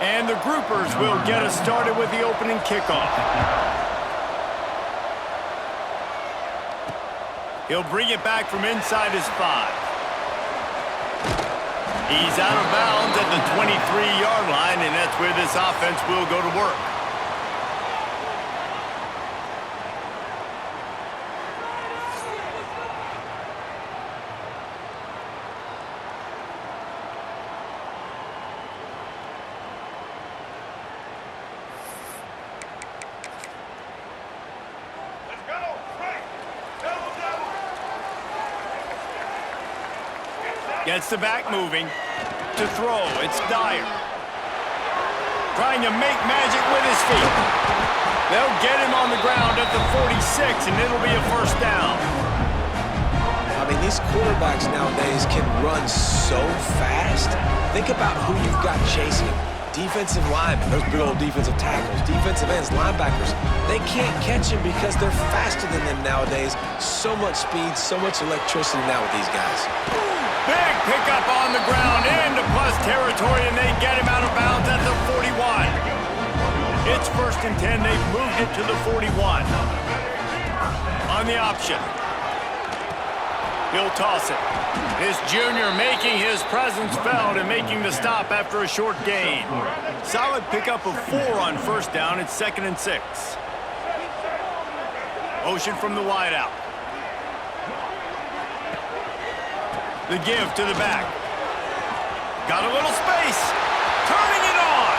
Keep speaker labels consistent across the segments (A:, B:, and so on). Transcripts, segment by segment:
A: And the groupers will get us started with the opening kickoff. He'll bring it back from inside his 5. He's out of bounds at the 23-yard line, and that's where this offense will go to work. Gets the back moving. To throw, it's Dyer. Trying to make magic with his feet. They'll get him on the ground at the 46, and it'll be a first down.
B: I mean, these quarterbacks nowadays can run so fast. Think about who you've got chasing them. Defensive linemen, those big old defensive tackles, defensive ends, linebackers. They can't catch him because they're faster than them nowadays. So much speed, so much electricity now with these guys.
A: Big pickup on the ground into plus territory, and they get him out of bounds at the 41. It's 1st and 10. They've moved it to the 41. On the option. He'll toss it. This junior making his presence felt and making the stop after a short gain. Solid pickup of 4 on first down. It's 2nd and 6. Motion from the wideout. The give to the back. Got a little space. Turning it on.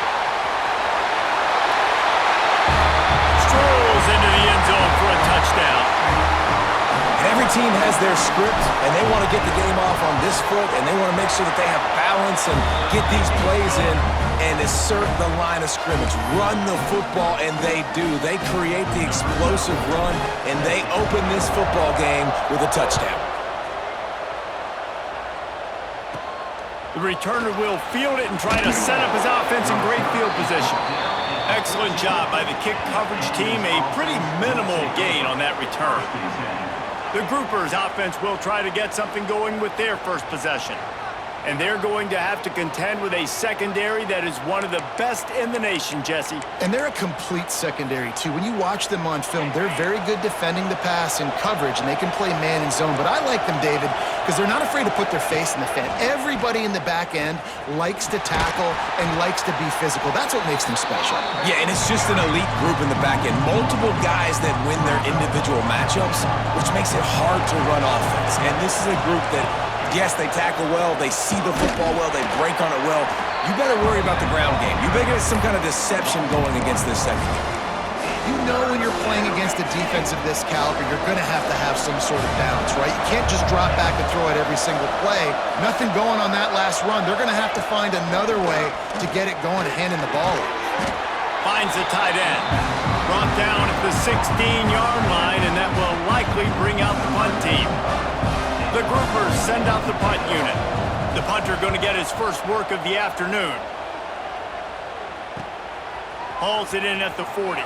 A: Strolls into the end zone for a touchdown.
B: And every team has their script, and they want to get the game off on this foot, and they want to make sure that they have balance and get these plays in and assert the line of scrimmage. Run the football, and they do. They create the explosive run, and they open this football game with a touchdown.
A: The returner will field it and try to set up his offense in great field position. Excellent job by the kick coverage team. A pretty minimal gain on that return. The groupers offense will try to get something going with their first possession. And they're going to have to contend with a secondary that is one of the best in the nation, Jesse.
C: And they're a complete secondary, too. When you watch them on film, they're very good defending the pass and coverage, and they can play man and zone. But I like them, David, because they're not afraid to put their face in the fan. Everybody in the back end likes to tackle and likes to be physical. That's what makes them special.
B: Yeah, and it's just an elite group in the back end. Multiple guys that win their individual matchups, which makes it hard to run offense. And this is a group that, yes, they tackle well, they see the football well, they break on it well. You better worry about the ground game. You better get some kind of deception going against this secondary.
C: You know when you're playing against a defense of this caliber, you're going to have some sort of balance, right? You can't just drop back and throw it every single play. Nothing going on that last run. They're going to have to find another way to get it going and handing the ball off.
A: Finds the tight end. Brought down at the 16-yard line, and that will likely bring out the punt team. The groupers send out the punt unit. The punter going to get his first work of the afternoon. Hauls it in at the 40.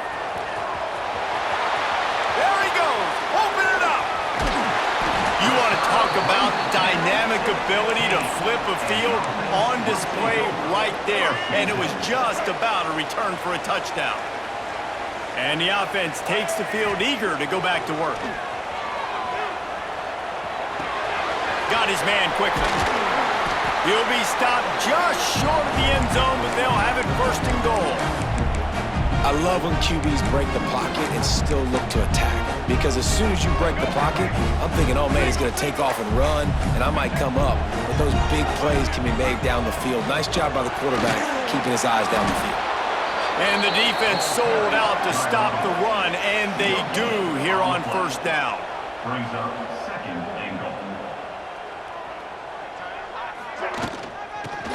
A: There he goes. Open it up. You want to talk about dynamic ability to flip a field on display right there. And it was just about a return for a touchdown. And the offense takes the field eager to go back to work. Got his man quickly. He'll be stopped just short of the end zone, but they'll have it 1st and goal.
B: I love when QBs break the pocket and still look to attack. Because as soon as you break the pocket, I'm thinking, oh man, he's going to take off and run, and I might come up. But those big plays can be made down the field. Nice job by the quarterback keeping his eyes down the field.
A: And the defense sold out to stop the run, and they do here on 1st down.
D: Brings up 2nd and goal.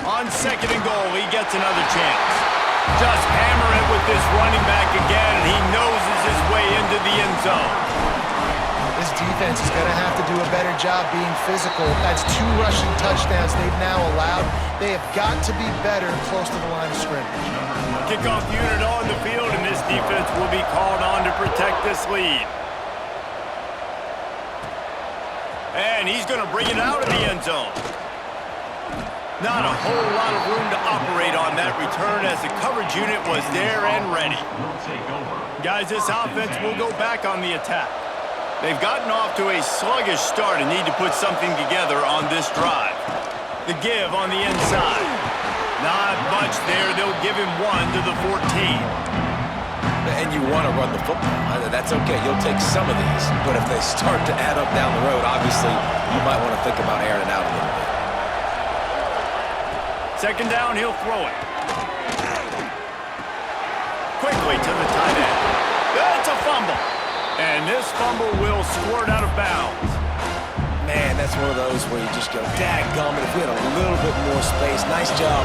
A: On 2nd and goal, he gets another chance. Just hammer it with this running back again, and he noses his way into the end zone.
C: This defense is going to have to do a better job being physical. That's 2 rushing touchdowns they've now allowed. They have got to be better close to the line of scrimmage.
A: Kickoff unit on the field, and this defense will be called on to protect this lead. And he's going to bring it out of the end zone. Not a whole lot of room to operate on that return as the coverage unit was there and ready. Guys, this offense will go back on the attack. They've gotten off to a sluggish start and need to put something together on this drive. The give on the inside. Not much there. They'll give him 1 to the 14.
B: And you want to run the football. That's okay. You'll take some of these. But if they start to add up down the road, obviously, you might want to think about airing it out a little bit.
A: Second down, he'll throw it. Quickly to the tight end. That's a fumble. And this fumble will squirt out of bounds.
B: Man, that's one of those where you just go, dadgummit, if we had a little bit more space. Nice job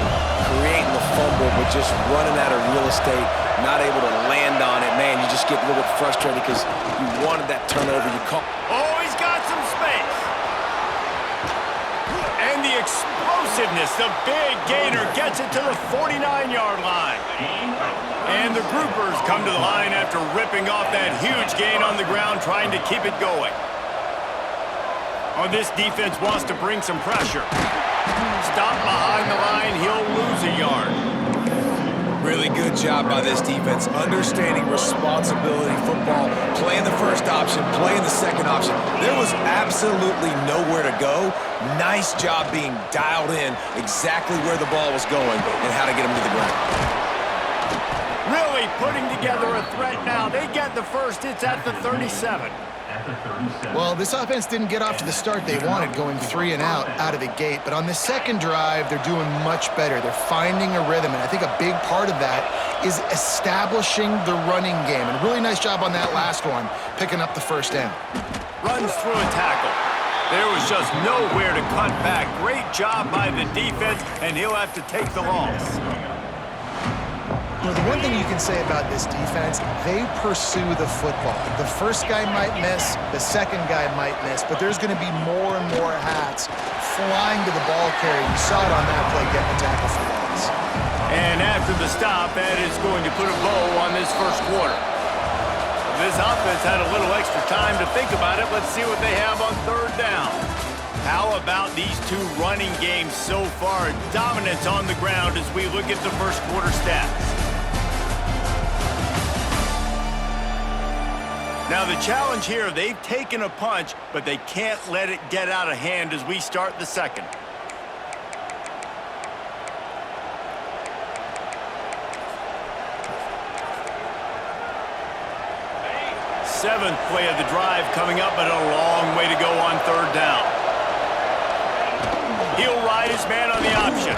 B: creating the fumble, but just running out of real estate, not able to land on it. Man, you just get a little bit frustrated because you wanted that turnover. You caught.
A: Oh, he's got some space. And the explosiveness, the big gainer gets it to the 49-yard line. And the groupers come to the line after ripping off that huge gain on the ground, trying to keep it going. Oh, this defense wants to bring some pressure. Stop behind the line, he'll lose a yard.
B: Really good job by this defense, understanding responsibility football, playing the first option, playing the second option. There was absolutely nowhere to go. Nice job being dialed in exactly where the ball was going and how to get him to the ground.
A: Really putting together a threat now. They get the first. It's at the 37.
C: Well, this offense didn't get off to the start they wanted, going 3 and out of the gate. But on the second drive, they're doing much better. They're finding a rhythm, and I think a big part of that is establishing the running game. And a really nice job on that last one, picking up the first down.
A: Runs through a tackle. There was just nowhere to cut back. Great job by the defense, and he'll have to take the loss.
C: Well, the one thing you can say about this defense, they pursue the football. The first guy might miss, the second guy might miss, but there's going to be more and more hats flying to the ball carrier. You saw it on that play getting a tackle for loss.
A: And after the stop, that is going to put a bow on this first quarter. This offense had a little extra time to think about it. Let's see what they have on third down. How about these two running games so far? Dominance on the ground as we look at the first quarter stats. Now the challenge here, they've taken a punch, but they can't let it get out of hand as we start the second. Seventh play of the drive coming up, but a long way to go on third down. He'll ride his man on the option.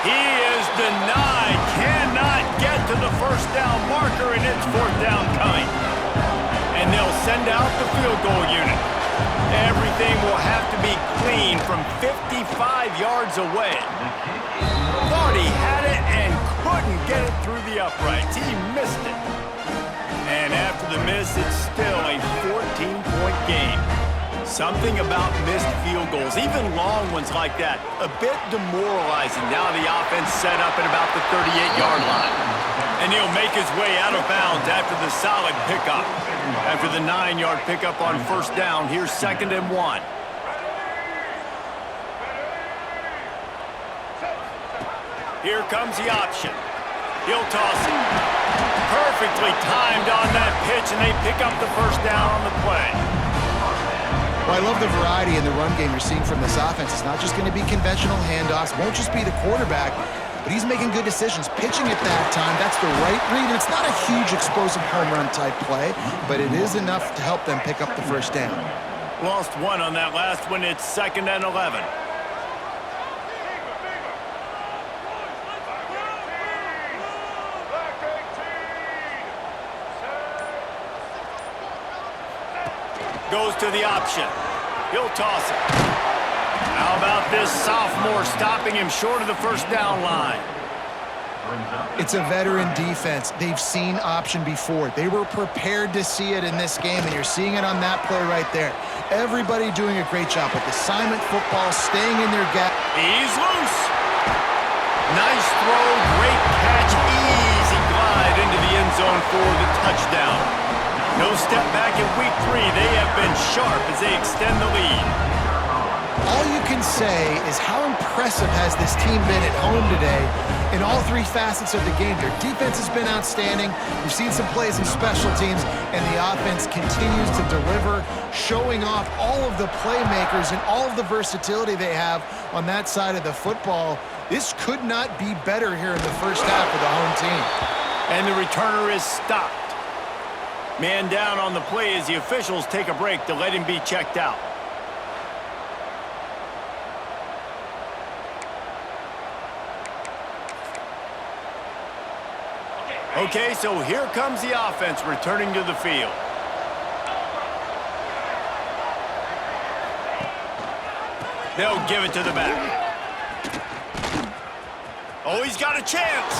A: He is denied, cannot get to the first down marker, and it's fourth down coming. And they'll send out the field goal unit. Everything will have to be clean from 55 yards away. Thought he had it and couldn't get it through the uprights. He missed it. And after the miss, it's still a 14-point game. Something about missed field goals, even long ones like that, a bit demoralizing. Now the offense set up at about the 38-yard line. And he'll make his way out of bounds after the solid pickup. After the 9-yard pickup on first down, here's 2nd and 1. Here comes the option. He'll toss it. Perfectly timed on that pitch, and they pick up the first down on the play.
C: Well, I love the variety in the run game you're seeing from this offense. It's not just going to be conventional handoffs. Won't just be the quarterback, but he's making good decisions. Pitching at that time, that's the right read. And it's not a huge explosive home run type play, but it is enough to help them pick up the first down.
A: Lost one on that last one. It's 2nd and 11. Goes to the option. He'll toss it. How about this sophomore stopping him short of the first down line?
C: It's a veteran defense. They've seen option before. They were prepared to see it in this game, and you're seeing it on that play right there. Everybody doing a great job with assignment football, staying in their gap.
A: He's loose. Nice throw, great catch, easy glide into the end zone for the touchdown. No step back in week 3. They have been sharp as they extend the lead.
C: all you can say is how impressive has this team been at home today in all three facets of the game. Their defense has been outstanding. We've seen some plays in special teams, and the offense continues to deliver, showing off all of the playmakers and all of the versatility they have on that side of the football. This could not be better here in the first half for the home team.
A: And the returner is stopped. Man down on the play as the officials take a break to let him be checked out. Okay, so here comes the offense returning to the field. They'll give it to the back. Oh, he's got a chance.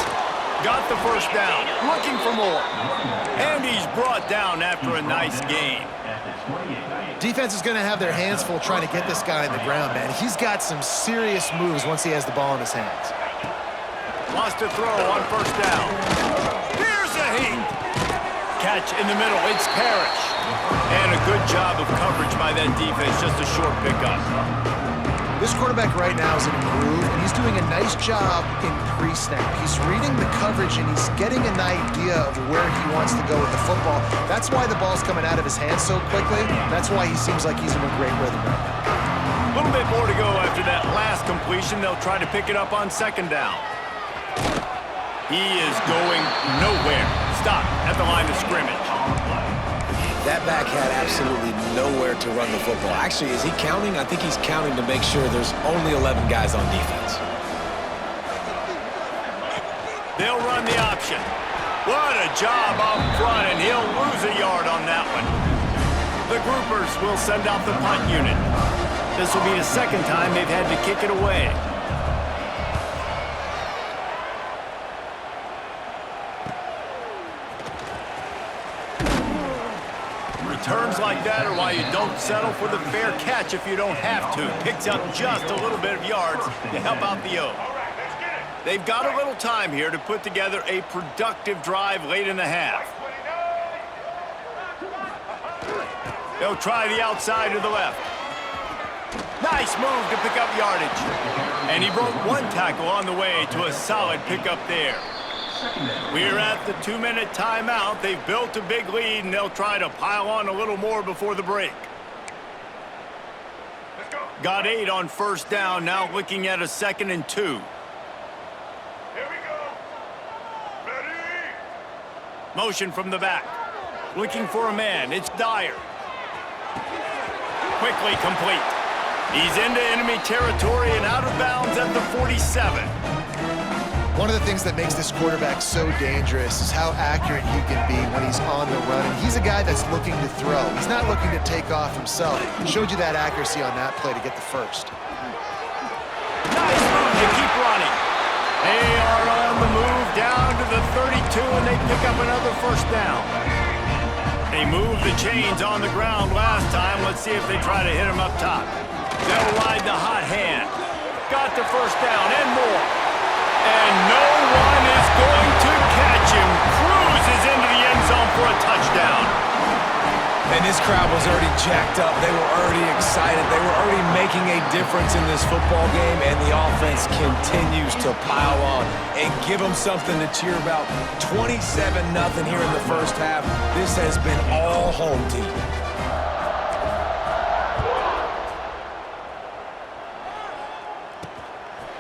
A: Got the first down. Looking for more. And he's brought down after a nice gain.
C: Defense is going to have their hands full trying to get this guy on the ground, man. He's got some serious moves once he has the ball in his hands.
A: Wants to throw on first down. Here's a heat. Catch in the middle. It's Parrish. And a good job of coverage by that defense. Just a short pickup.
C: This quarterback right now is in a groove, and he's doing a nice job in pre-snap. He's reading the coverage, and he's getting an idea of where he wants to go with the football. That's why the ball's coming out of his hands so quickly. That's why he seems like he's in a great rhythm right now.
A: A little bit more to go after that last completion. They'll try to pick it up on second down. He is going nowhere. Stop at the line of scrimmage.
B: That back had absolutely nowhere to run the football. Actually, is he counting? I think he's counting to make sure there's only 11 guys on defense.
A: They'll run the option. What a job up front, and he'll lose a yard on that one. The groupers will send out the punt unit. This will be the second time they've had to kick it away. Returns like that are why you don't settle for the fair catch if you don't have to. Picks up just a little bit of yards to help out the O. They've got a little time here to put together a productive drive late in the half. They'll try the outside to the left. Nice move to pick up yardage. And he broke one tackle on the way to a solid pickup there. We're at the 2-minute timeout. They've built a big lead, and they'll try to pile on a little more before the break. Got 8 on first down, now looking at a 2nd and 2.
D: Here we go. Ready?
A: Motion from the back. Looking for a man. It's Dyer. Quickly complete. He's into enemy territory and out of bounds at the 47.
C: One of the things that makes this quarterback so dangerous is how accurate he can be when he's on the run. And he's a guy that's looking to throw. He's not looking to take off himself. Showed you that accuracy on that play to get the first.
A: Nice move to keep running. They are on the move down to the 32, and they pick up another first down. They moved the chains on the ground last time. Let's see if they try to hit him up top. They'll ride the hot hand. Got the first down and more. And no one is going to catch him. Cruises into the end zone for a touchdown.
B: And this crowd was already jacked up. They were already excited. They were already making a difference in this football game, and the offense continues to pile on and give them something to cheer about. 27-0 here in the first half. This has been all home team.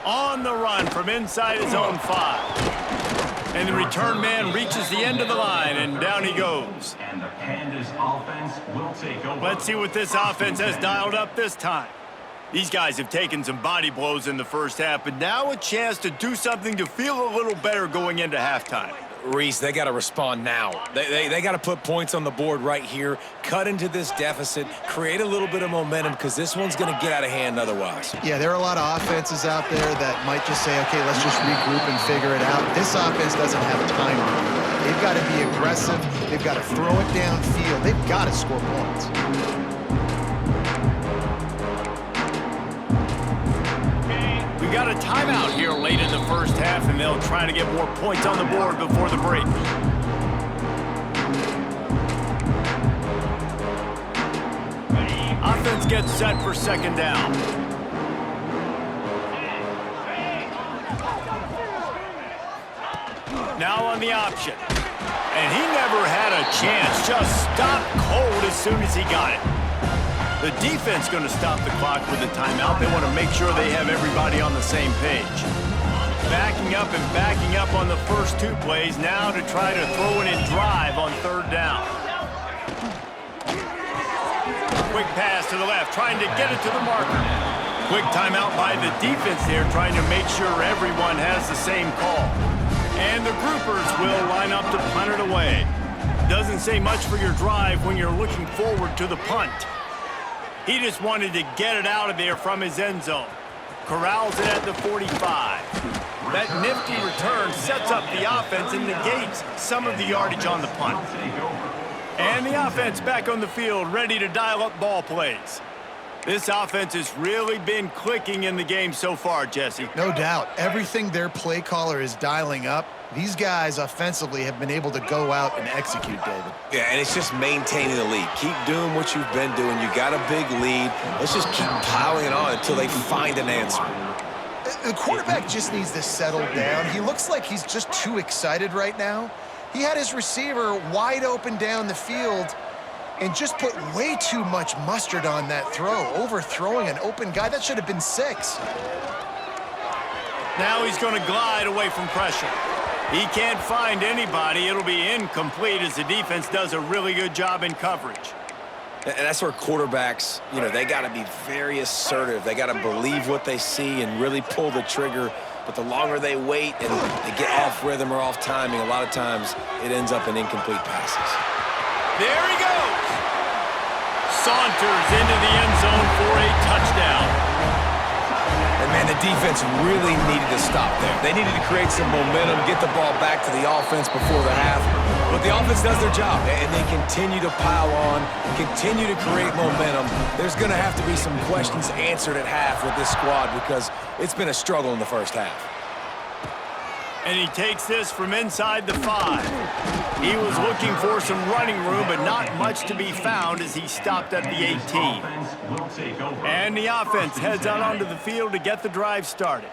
A: On the run from inside his own 5. And the return man reaches the end of the line, and down he goes.
D: And the Pandas offense will take over.
A: Let's see what this offense has dialed up this time. These guys have taken some body blows in the first half, but now a chance to do something to feel a little better going into halftime.
B: Reese, they got to respond now. They got to put points on the board right here, cut into this deficit, create a little bit of momentum, because this one's going to get out of hand otherwise.
C: Yeah, there are a lot of offenses out there that might just say, okay, let's just regroup and figure it out. This offense doesn't have time to do that. They've got to be aggressive. They've got to throw it downfield. They've got to score points.
A: We've got a timeout here late in the first half, and they'll try to get more points on the board before the break. Offense gets set for second down. Now on the option. And he never had a chance. Just stopped cold as soon as he got it. The defense going to stop the clock with a timeout. They want to make sure they have everybody on the same page. Backing up and backing up on the first two plays now to try to throw it and drive on third down. Quick pass to the left, trying to get it to the marker. Quick timeout by the defense there, trying to make sure everyone has the same call. And the groupers will line up to punt it away. Doesn't say much for your drive when you're looking forward to the punt. He just wanted to get it out of there from his end zone. Corrals it at the 45. That nifty return sets up the offense and negates some of the yardage on the punt. And the offense back on the field, ready to dial up ball plays. This offense has really been clicking in the game so far, Jesse.
C: No doubt. Everything their play caller is dialing up, these guys offensively have been able to go out and execute, David.
B: Yeah, and it's just maintaining the lead. Keep doing what you've been doing. You got a big lead. Let's just keep piling it on until they find an answer.
C: The quarterback just needs to settle down. He looks like he's just too excited right now. He had his receiver wide open down the field and just put way too much mustard on that throw, overthrowing an open guy. That should have been 6.
A: Now he's going to glide away from pressure. He can't find anybody. It'll be incomplete as the defense does a really good job in coverage.
B: And that's where quarterbacks, you know, they got to be very assertive. They got to believe what they see and really pull the trigger. But the longer they wait and they get off rhythm or off timing, a lot of times it ends up in incomplete passes.
A: There he goes. Saunters into the end zone for a touchdown.
B: And, man, the defense really needed to stop there. They needed to create some momentum, get the ball back to the offense before the half. But the offense does their job, and they continue to pile on, continue to create momentum. There's going to have to be some questions answered at half with this squad because it's been a struggle in the first half.
A: And he takes this from inside the 5. He was looking for some running room, but not much to be found as he stopped at the 18. And the offense heads out onto the field to get the drive started.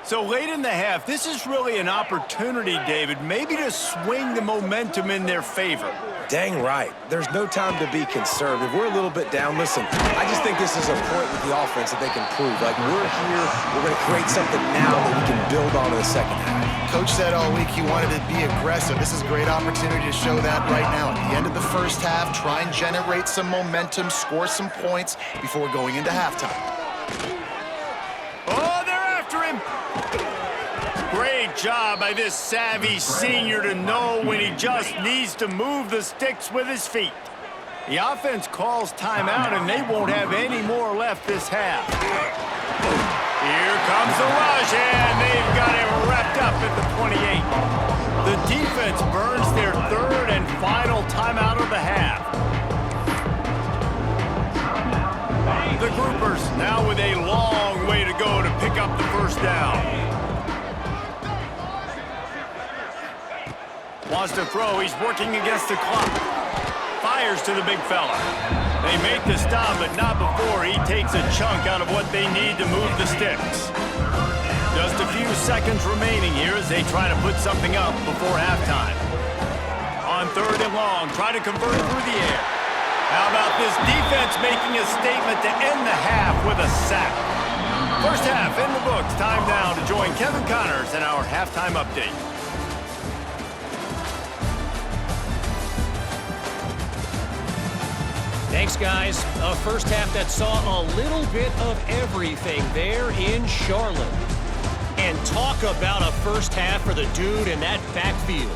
A: So late in the half, this is really an opportunity, David, maybe to swing the momentum in their favor.
B: Dang right. There's no time to be conservative. We're a little bit down. Listen, I just think this is a point with the offense that they can prove. Like, we're here, we're going to create something now that we can build on in the second half.
C: Coach said all week he wanted to be aggressive. This is a great opportunity to show that right now. At the end of the first half, try and generate some momentum, score some points before going into halftime.
A: Oh, they're after him. Great job by this savvy senior to know when he just needs to move the sticks with his feet. The offense calls timeout, and they won't have any more left this half. Here comes the rush, and they've got him wrapped up at the 28. The defense burns their third and final timeout of the half. The groupers now with a long way to go to pick up the first down. Wants to throw. He's working against the clock. Fires to the big fella. They make the stop, but not before he takes a chunk out of what they need to move the sticks. Just a few seconds remaining here as they try to put something up before halftime. On third and long, try to convert through the air. How about this defense making a statement to end the half with a sack? First half in the books. Time now to join Kevin Connors in our halftime update.
E: Thanks, guys. A first half that saw a little bit of everything there in Charlotte. And talk about a first half for the dude in that backfield.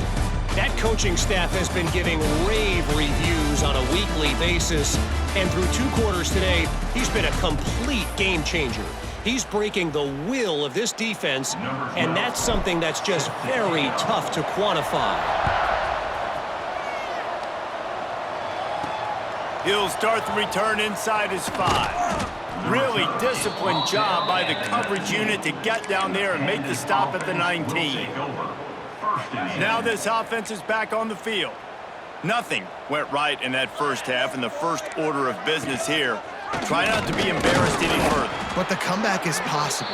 E: That coaching staff has been giving rave reviews on a weekly basis. And through 2 quarters today, he's been a complete game changer. He's breaking the will of this defense, and that's something that's just very tough to quantify.
A: He'll start the return inside his 5. Really disciplined job by the coverage unit to get down there and make the stop at the 19. Now this offense is back on the field. Nothing went right in that first half, and the first order of business here. Try not to be embarrassed any further.
C: but the comeback is possible.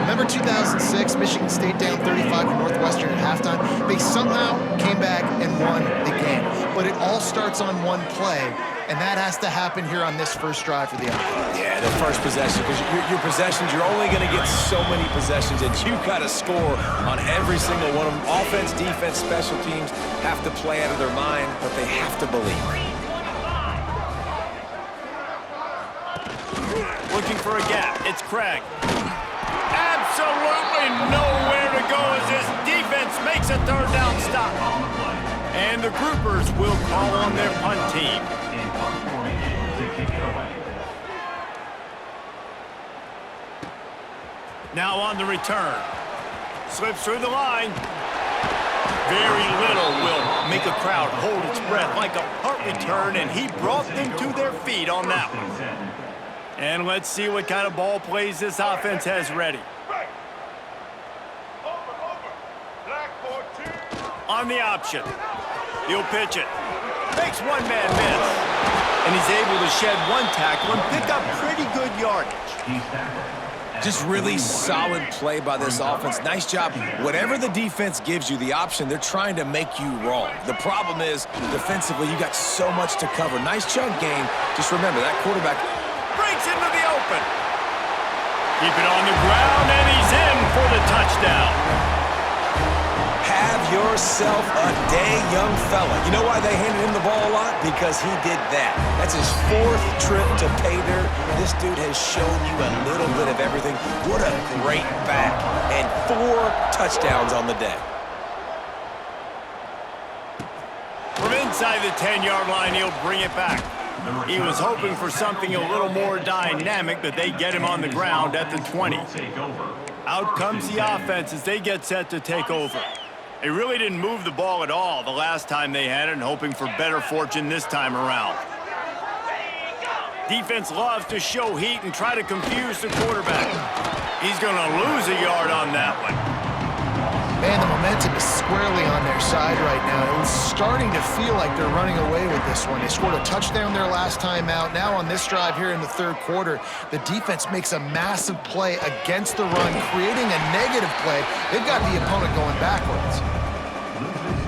C: Remember 2006, Michigan State down 35 to Northwestern at halftime? They somehow came back and won the game. But it all starts on one play, and that has to happen here on this first drive for the offense.
B: Yeah, the first possession, because your possessions, you're only going to get so many possessions, and you've got to score on every single one of them. Offense, defense, special teams have to play out of their mind, but they have to believe.
A: Looking for a gap. It's Craig. Absolutely nowhere to go as this defense makes a third down stop. And the groupers will call on their punt team. Now on the return. Slips through the line. Very little will make a crowd hold its breath like a punt return, and he brought them to their feet on that one. And let's see what kind of ball plays this offense has ready. On the option. He'll pitch it. Makes one man miss. And he's able to shed one tackle and pick up pretty good yardage.
B: Just really solid play by this offense. Nice job. Whatever the defense gives you the option, they're trying to make you wrong. The problem is, defensively, you got so much to cover. Nice chunk game. Just remember, that quarterback
A: breaks into the open. Keep it on the ground, and he's in for the touchdown.
B: Have yourself a day, young fella. You know why they handed him the ball a lot? Because he did that. That's his 4th trip to pay dirt. This dude has shown you a little bit of everything. What a great back. And 4 touchdowns on the day.
A: From inside the 10-yard line, he'll bring it back. He was hoping for something a little more dynamic, but they get him on the ground at the 20. Out comes the offense as they get set to take over. They really didn't move the ball at all the last time they had it, and hoping for better fortune this time around. Defense loves to show heat and try to confuse the quarterback. He's going to lose a yard on that one.
C: Man, the momentum is squarely on their side right now. It was starting to feel like they're running away with this one. They scored a touchdown their last time out. Now on this drive here in the third quarter, the defense makes a massive play against the run, creating a negative play. They've got the opponent going backwards.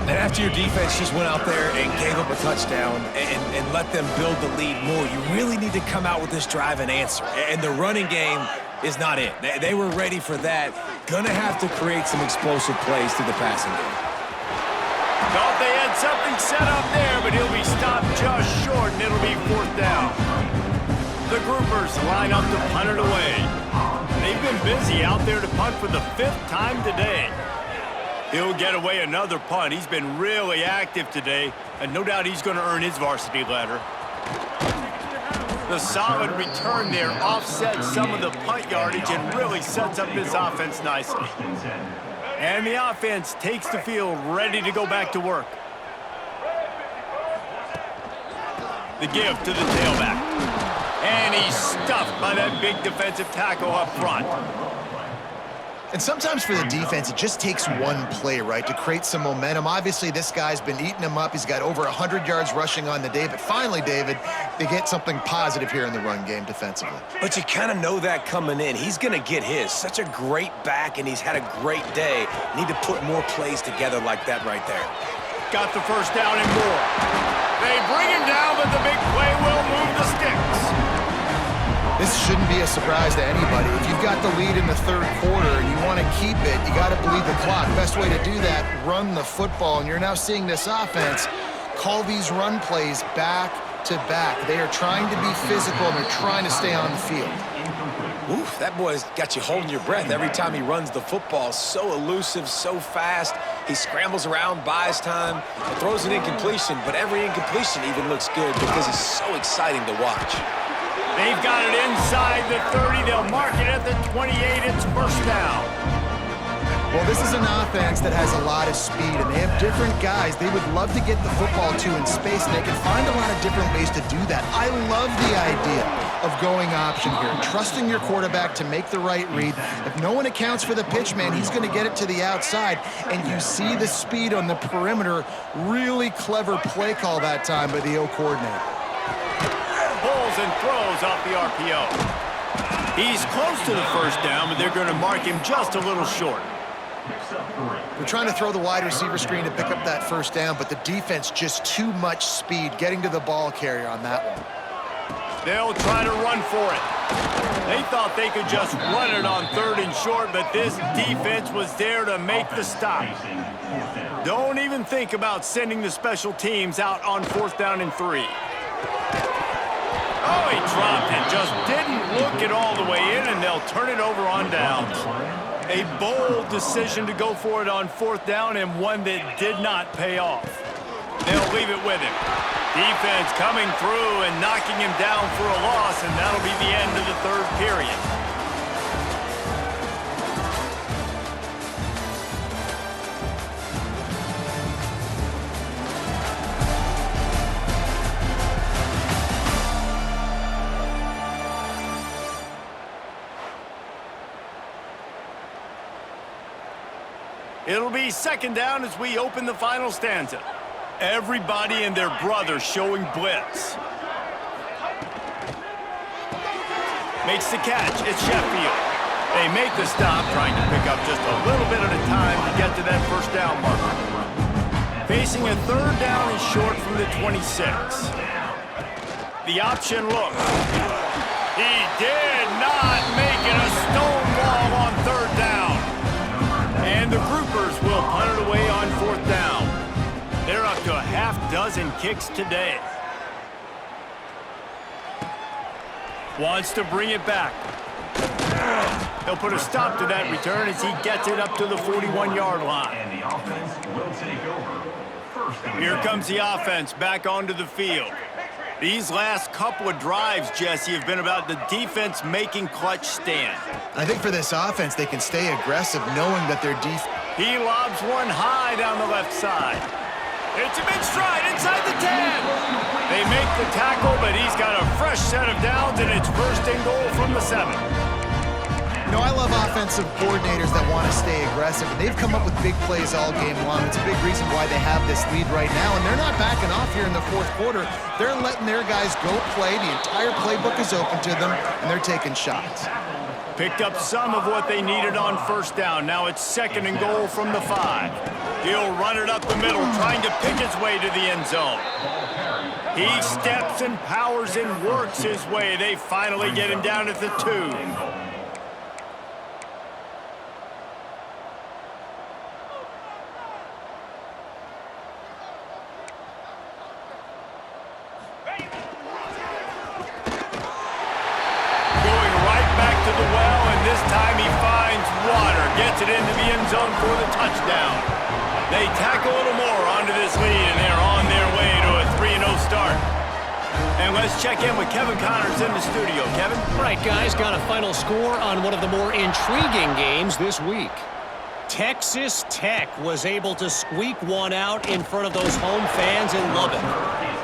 B: And after your defense just went out there and gave up a touchdown and let them build the lead more, you really need to come out with this drive and answer. And the running game is not it. They were ready for that. Gonna have to create some explosive plays through the passing game.
A: Thought they had something set up there, but he'll be stopped just short, and it'll be 4th down. The groupers line up to punt it away. They've been busy out there to punt for the 5th time today. He'll get away another punt. He's been really active today, and no doubt he's going to earn his varsity letter. The solid return there offsets some of the punt yardage and really sets up this offense nicely. And the offense takes the field ready to go back to work. The give to the tailback. And he's stuffed by that big defensive tackle up front.
C: And sometimes for the defense, it just takes one play, right, to create some momentum. Obviously, this guy's been eating him up. He's got over 100 yards rushing on the day. But finally, David, they get something positive here in the run game defensively.
B: But you kind of know that coming in. He's going to get his. Such a great back, and he's had a great day. Need to put more plays together like that right there.
A: Got the first down and more. They bring him down, but the big play will move the sticks.
C: This shouldn't be a surprise to anybody. If you've got the lead in the third quarter and you want to keep it, you got to bleed the clock. Best way to do that, run the football. And you're now seeing this offense call these run plays back to back. They are trying to be physical, and they're trying to stay on the field.
B: Oof, that boy's got you holding your breath every time he runs the football. So elusive, so fast. He scrambles around, buys time, and throws an incompletion. But every incompletion even looks good because it's so exciting to watch.
A: They've got it inside the 30. They'll mark it at the 28. It's first down.
C: Well, this is an offense that has a lot of speed, and they have different guys they would love to get the football to in space, and they can find a lot of different ways to do that. I love the idea of going option here, trusting your quarterback to make the right read. If no one accounts for the pitch, man, he's going to get it to the outside, and you see the speed on the perimeter. Really clever play call that time by the O coordinator.
A: Pulls and throws off the RPO. He's close to the first down, but they're going to mark him just a little short.
C: They're trying to throw the wide receiver screen to pick up that first down, but the defense just too much speed getting to the ball carrier on that one.
A: They'll try to run for it. They thought they could just run it on 3rd and short, but this defense was there to make the stop. Don't even think about sending the special teams out on 4th down and 3. Oh, he dropped it. Just didn't look it all the way in, and they'll turn it over on downs. A bold decision to go for it on 4th down, and one that did not pay off. They'll leave it with him. Defense coming through and knocking him down for a loss, and that'll be the end of the 3rd period. It'll be 2nd down as we open the final stanza. Everybody and their brother showing blitz. Makes the catch. It's Sheffield. They make the stop, trying to pick up just a little bit at a time to get to that first down marker. Facing a 3rd down and short from the 26. The option look. He did not make it a stone wall on 3rd down. And the groupers will punt it away on 4th down. They're up to a half-dozen kicks today. Wants to bring it back. He'll put a stop to that return as he gets it up to the 41-yard line.
D: And the offense will take over. First down.
A: Here comes the offense back onto the field. These last couple of drives, Jesse, have been about the defense making clutch stand.
C: I think for this offense, they can stay aggressive knowing that their defense...
A: He lobs one high down the left side. It's a mid-stride inside the 10. They make the tackle, but he's got a fresh set of downs, and it's 1st and goal from the 7.
C: You know, I love offensive coordinators that want to stay aggressive, and they've come up with big plays all game long. It's a big reason why they have this lead right now, and they're not backing off here in the 4th quarter. They're letting their guys go play. The entire playbook is open to them, and they're taking shots.
A: Picked up some of what they needed on 1st down. Now it's 2nd and goal from the 5. He'll run it up the middle, trying to pick his way to the end zone. He steps and powers and works his way. They finally get him down at the 2. Gets it into the end zone for the touchdown. They tack a little more onto this lead, and they're on their way to a 3-0 start. And let's check in with Kevin Connors in the studio. Kevin?
E: All right, guys, got a final score on one of the more intriguing games this week. Texas Tech was able to squeak one out in front of those home fans in Lubbock.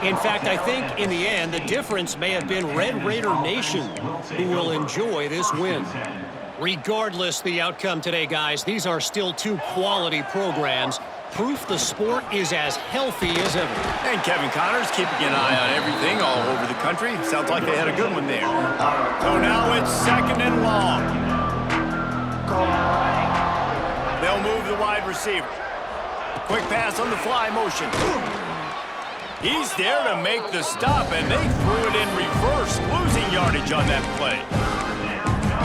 E: In fact, I think in the end, the difference may have been Red Raider Nation, who will enjoy this win. Regardless the outcome today, guys, these are still 2 quality programs. Proof the sport is as healthy as ever.
A: And Kevin Connors keeping an eye on everything all over the country. Sounds like they had a good one there. So now it's 2nd and long. They'll move the wide receiver. Quick pass on the fly motion. He's there to make the stop, and they threw it in reverse, losing yardage on that play.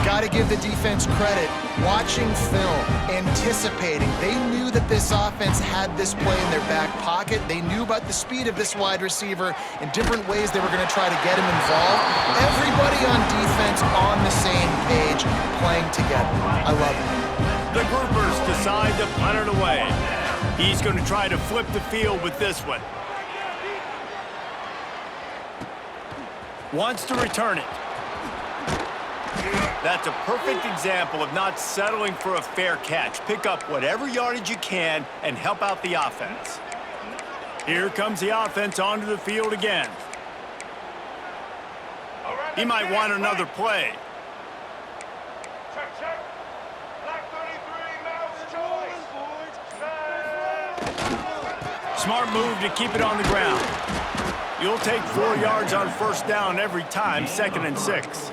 C: Got to give the defense credit. Watching film, anticipating. They knew that this offense had this play in their back pocket. They knew about the speed of this wide receiver and different ways they were going to try to get him involved. Everybody on defense on the same page, playing together. I love it.
A: The groupers decide to punt it away. He's going to try to flip the field with this one. Wants to return it. That's a perfect example of not settling for a fair catch. Pick up whatever yardage you can and help out the offense. Here comes the offense onto the field again. He might want another play.
D: Check. Black 33, mouse choice.
A: Smart move to keep it on the ground. You'll take 4 yards on 1st down every time, 2nd and 6.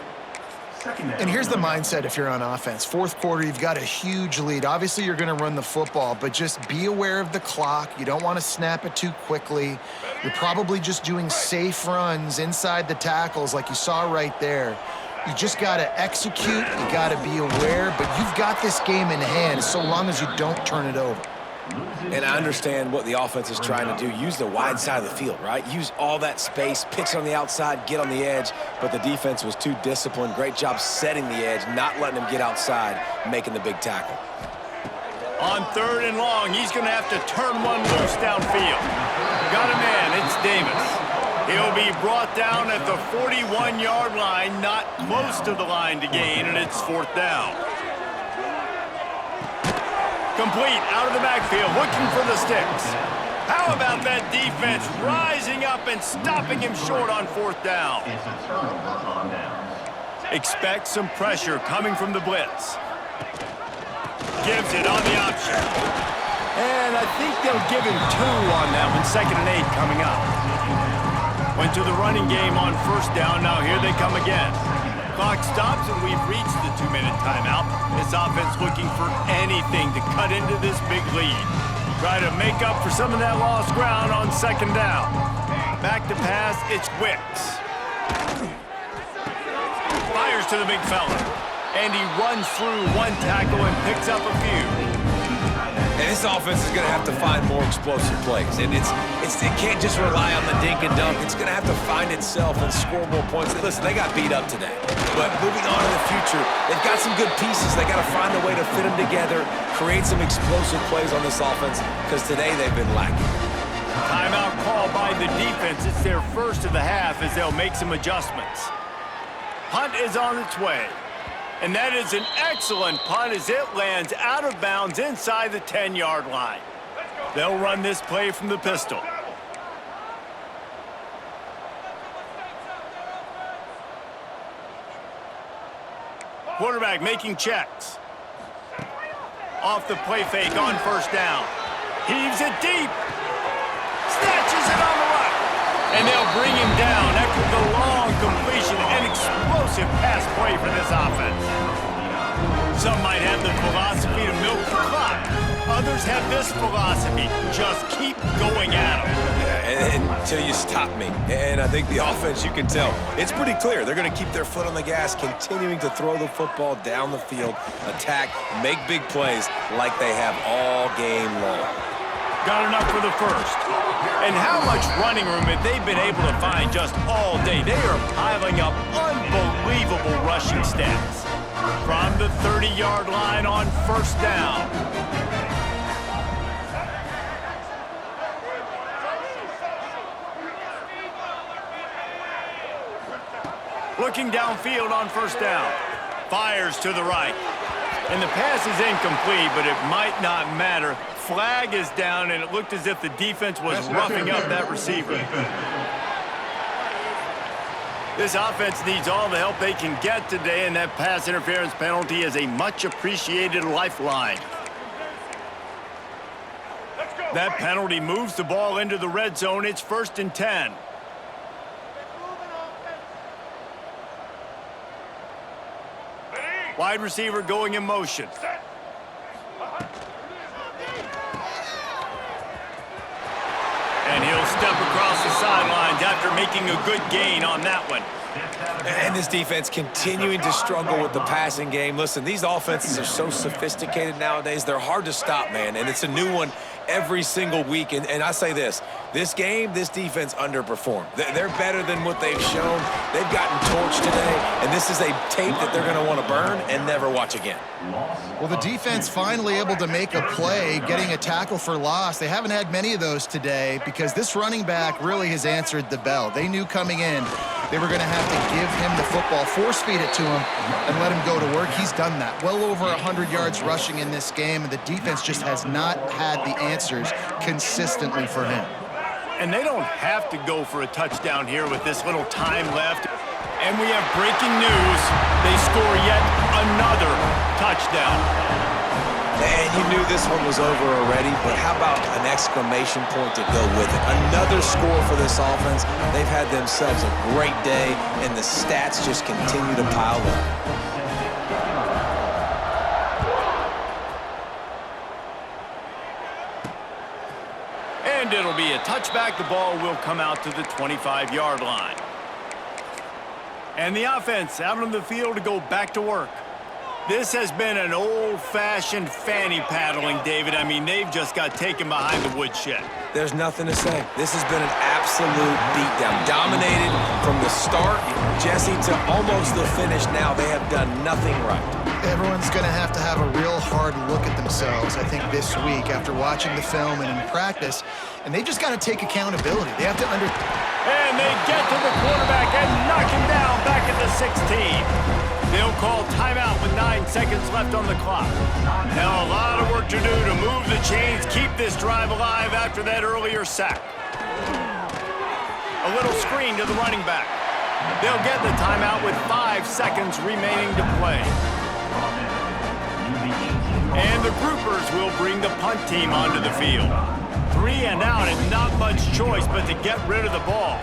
D: Second down.
C: And here's the mindset if you're on offense. Fourth quarter, you've got a huge lead. Obviously, you're going to run the football, but just be aware of the clock. You don't want to snap it too quickly. You're probably just doing safe runs inside the tackles like you saw right there. You just got to execute. You got to be aware, but you've got this game in hand so long as you don't turn it over.
B: And I understand what the offense is trying to do. Use the wide side of the field, right? Use all that space, pitch on the outside, get on the edge. But the defense was too disciplined. Great job setting the edge, not letting them get outside, making the big tackle.
A: On 3rd and long, he's going to have to turn one loose downfield. Got a man, it's Davis. He'll be brought down at the 41-yard line, not close to the line to gain, and it's 4th down. Complete out of the backfield, looking for the sticks. How about that defense rising up and stopping him short on 4th down?
D: It's a turnover on downs.
A: Expect some pressure coming from the blitz. Gives it on the option. And I think they'll give him 2 on that one, 2nd and 8 coming up. Went to the running game on 1st down, now here they come again. Clock stops and we've reached the 2-minute timeout. This offense looking for anything to cut into this big lead. Try to make up for some of that lost ground on 2nd down. Back to pass, it's Wicks. Fires to the big fella. And he runs through 1 tackle and picks up a few.
B: And this offense is going to have to find more explosive plays. And it can't just rely on the dink and dunk. It's going to have to find itself and score more points. Listen, they got beat up today. But moving on in the future, they've got some good pieces. They got to find a way to fit them together, create some explosive plays on this offense, because today they've been lacking.
A: Timeout call by the defense. It's their first of the half as they'll make some adjustments. Punt is on its way. And that is an excellent punt as it lands out of bounds inside the 10-yard line. They'll run this play from the pistol. Quarterback making checks. Off the play fake on 1st down. Heaves it deep. Snatches it on the right. And they'll bring him down after the long completion and explosive pass play for this offense. Some might have the philosophy to milk the clock. Others have this philosophy, just keep going at them.
B: Until you stop me. And I think the offense, you can tell, it's pretty clear. They're going to keep their foot on the gas, continuing to throw the football down the field, attack, make big plays like they have all game long.
A: Got enough for the first. And how much running room have they been able to find just all day? They are piling up unbelievable rushing stats. From the 30-yard line on 1st down. Looking downfield on 1st down. Fires to the right. And the pass is incomplete, but it might not matter. Flag is down, and it looked as if the defense was roughing up that receiver. This offense needs all the help they can get today, and that pass interference penalty is a much-appreciated lifeline. That penalty moves the ball into the red zone. It's 1st and 10. Wide receiver going in motion. And he'll step across the sidelines after making a good gain on that one.
B: And this defense continuing to struggle with the passing game. Listen, these offenses are so sophisticated nowadays. They're hard to stop, man. And it's a new one every single week. And I say this game, this defense underperformed. They're better than what they've shown. They've gotten torched today. And this is a tape that they're going to want to burn and never watch again.
C: Well, the defense finally able to make a play, getting a tackle for loss. They haven't had many of those today because this running back really has answered the bell. They knew coming in they were going to have to give him the football, force feed it to him, and let him go to work. He's done that. Well over 100 yards rushing in this game, and the defense just has not had the answers consistently for him.
A: And they don't have to go for a touchdown here with this little time left. And we have breaking news. They score yet another touchdown.
B: And you knew this one was over already, but how about an exclamation point to go with it? Another score for this offense. They've had themselves a great day, and the stats just continue to pile up.
A: And it'll be a touchback. The ball will come out to the 25-yard line. And the offense out on the field to go back to work. This has been an old-fashioned fanny paddling, David. I mean, they've just got taken behind the woodshed.
B: There's nothing to say. This has been an absolute beatdown. Dominated from the start, Jesse, to almost the finish now. They have done nothing right.
C: Everyone's going to have a real hard look at themselves, I think, this week after watching the film and in practice. And they just got to take accountability. They have to
A: And they get to the quarterback and knock him down back at the 16. They'll call timeout with 9 seconds left on the clock. Now a lot of work to do to move the chains, keep this drive alive after that earlier sack. A little screen to the running back. They'll get the timeout with 5 seconds remaining to play. And the groupers will bring the punt team onto the field. 3 and out and not much choice but to get rid of the ball.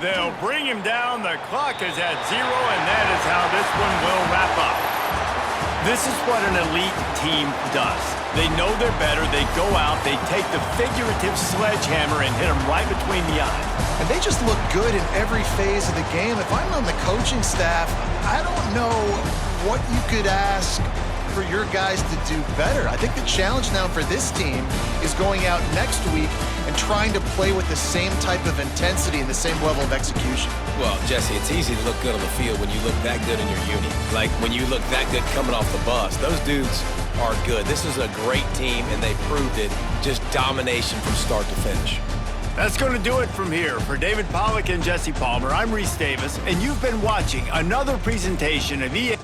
A: They'll bring him down. The clock is at 0, and that is how this one will wrap up. This is what an elite team does. They know they're better. They go out. They take the figurative sledgehammer and hit them right between the eyes.
C: And they just look good in every phase of the game. If I'm on the coaching staff, I don't know what you could ask for your guys to do better. I think the challenge now for this team is going out next week and trying to play with the same type of intensity and the same level of execution.
B: Well, Jesse, it's easy to look good on the field when you look that good in your uni. Like when you look that good coming off the bus. Those dudes are good. This is a great team, and they proved it. Just domination from start to finish.
A: That's going to do it from here. For David Pollack and Jesse Palmer, I'm Reese Davis, and you've been watching another presentation of EA.